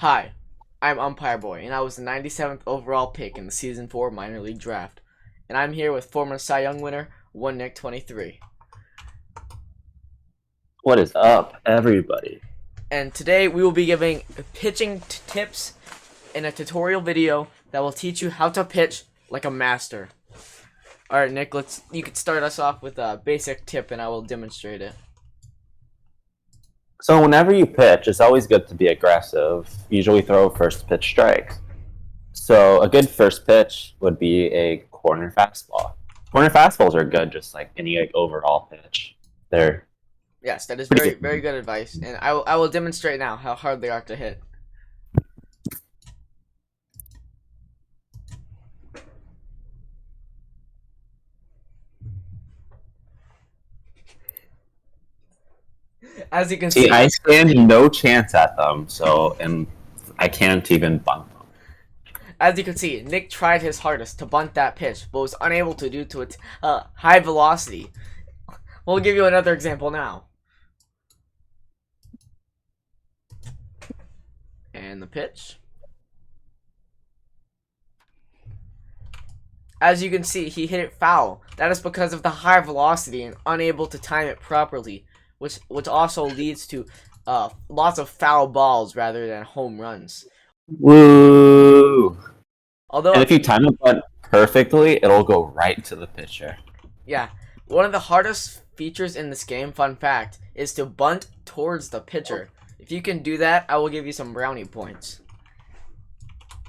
Hi, I'm Umpire Boy, and I was the 97th overall pick in the Season 4 minor league draft. And I'm here with former Cy Young winner, 1NICK23. What is up, everybody? And today we will be giving pitching tips in a tutorial video that will teach you how to pitch like a master. Alright, Nick, you could start us off with a basic tip and I will demonstrate it. So whenever you pitch, it's always good to be aggressive. Usually throw first pitch strikes. So a good first pitch would be a corner fastball. Corner fastballs are good, just like any overall pitch. They're Yes, that is pretty very good advice, and I will demonstrate now how hard they are to hit. As you can see, I stand no chance at them, and I can't even bunt them. As you can see, Nick tried his hardest to bunt that pitch, but was unable to due to its high velocity. We'll give you another example now. And the pitch. As you can see, he hit it foul. That is because of the high velocity and unable to time it properly, which also leads to lots of foul balls rather than home runs. Woo! Although, and if you time it bunt perfectly, it'll go right to the pitcher. Yeah, one of the hardest features in this game, fun fact, is to bunt towards the pitcher. If you can do that, I will give you some brownie points.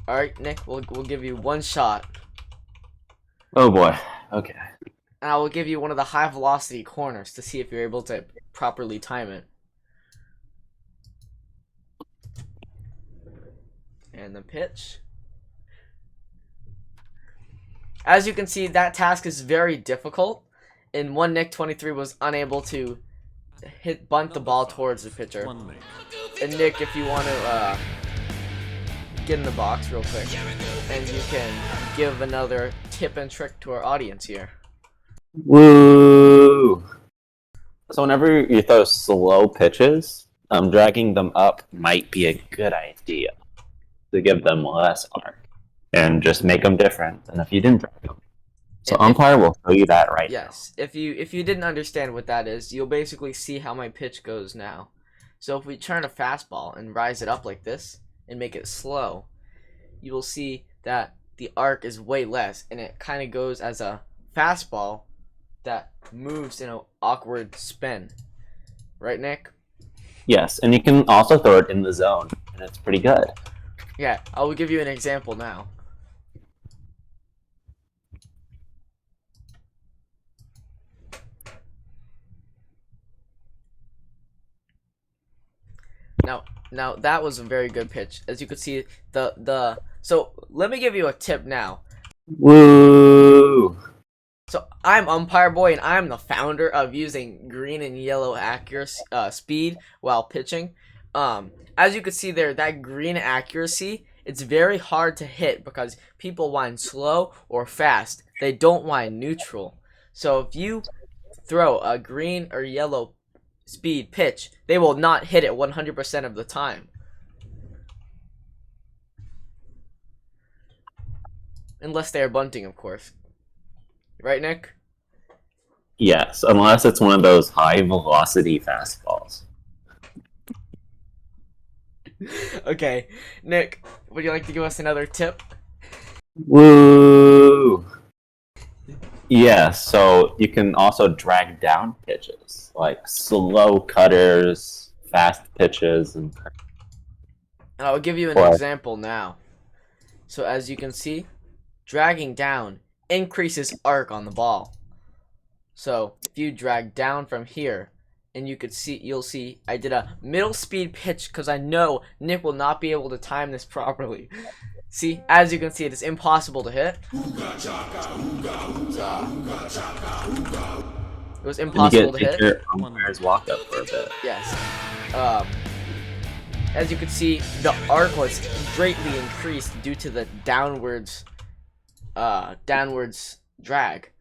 Alright, Nick, we'll give you one shot. Oh boy, okay. And I will give you one of the high velocity corners to see if you're able to properly time it. And the pitch. As you can see, that task is very difficult, and 1NICK23 was unable to bunt the ball towards the pitcher. And Nick, if you want to get in the box real quick, and you can give another tip and trick to our audience here. Woo! So whenever you throw slow pitches, dragging them up might be a good idea to give them less arc and just make them different than if you didn't drag them. So umpire will show you that right now. Yes, if you didn't understand what that is, you'll basically see how my pitch goes now. So if we turn a fastball and rise it up like this and make it slow, you will see that the arc is way less and it kind of goes as a fastball that moves in an awkward spin. Right, Nick? Yes, and you can also throw it in the zone, and it's pretty good. Yeah, I will give you an example now. Now that was a very good pitch. As you can see, so let me give you a tip now. Woo! So I'm Umpire Boy, and I'm the founder of using green and yellow accuracy speed while pitching. As you can see there, that green accuracy, it's very hard to hit because people wind slow or fast. They don't wind neutral. So if you throw a green or yellow speed pitch, they will not hit it 100% of the time. Unless they are bunting, of course. Right, Nick? Yes, unless it's one of those high velocity fastballs. Okay, Nick, would you like to give us another tip? Woo! Yeah, so you can also drag down pitches, like slow cutters, fast pitches, and I'll give you an example now. So as you can see, dragging down increases arc on the ball. So if you drag down from here, and you'll see I did a middle speed pitch because I know Nick will not be able to time this properly. See, as you can see, it is impossible to hit. It was impossible to hit. Your umpires walk up for a bit. Yes. As you can see, the arc was greatly increased due to the downwards drag,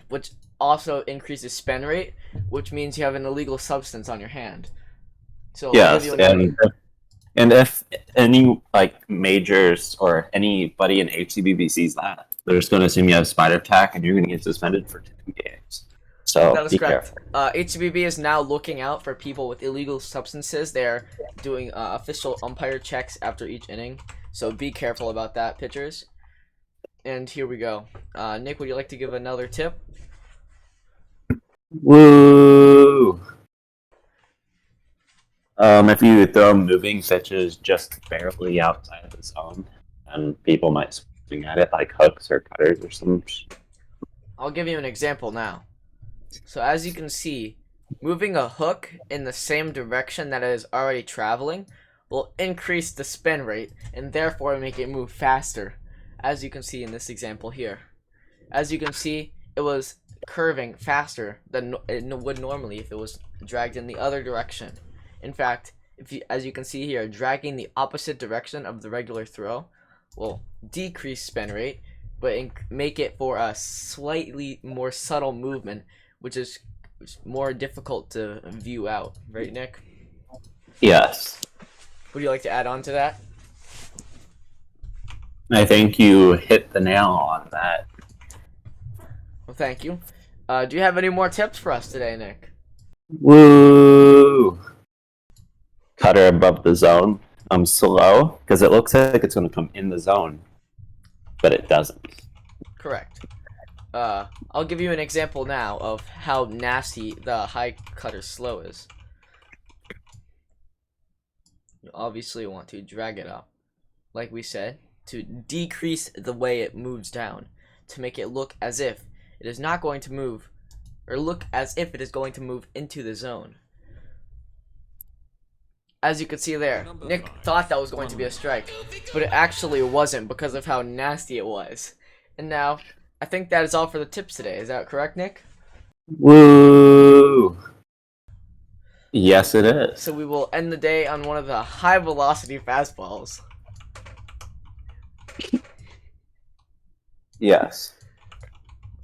which also increases spin rate, which means you have an illegal substance on your hand. So Yes, And if any like majors or anybody in HCBB sees that, they're just going to assume you have spider attack, and you're going to get suspended for 2 games. So That is be correct. careful. HCBB is now looking out for people with illegal substances. They're doing official umpire checks after each inning, so be careful about that, pitchers. And here we go. Nick, would you like to give another tip? Woo! If you throw moving pitches just barely outside of the zone, and people might swing at it like hooks or cutters or some. I'll give you an example now. So as you can see, moving a hook in the same direction that it is already traveling will increase the spin rate and therefore make it move faster, as you can see in this example here. As you can see, it was curving faster than it would normally if it was dragged in the other direction. In fact, as you can see here, dragging the opposite direction of the regular throw will decrease spin rate, but make it for a slightly more subtle movement, which is more difficult to view out. Right, Nick? Yes. Would you like to add on to that? I think you hit the nail on that. Well, thank you. Do you have any more tips for us today, Nick? Woo! Cutter above the zone. Slow, because it looks like it's going to come in the zone, but it doesn't. Correct. I'll give you an example now of how nasty the high cutter slow is. You obviously want to drag it up, like we said, to decrease the way it moves down, to make it look as if it is not going to move, or look as if it is going to move into the zone. As you can see there, Nick thought that was going to be a strike, but it actually wasn't because of how nasty it was. And now, I think that is all for the tips today. Is that correct, Nick? Woo! Yes, it is. So we will end the day on one of the high velocity fastballs. Yes.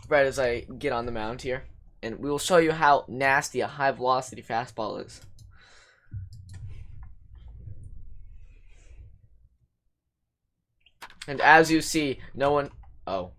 Right as I get on the mound here. And we will show you how nasty a high velocity fastball is. And as you see, no one... Oh.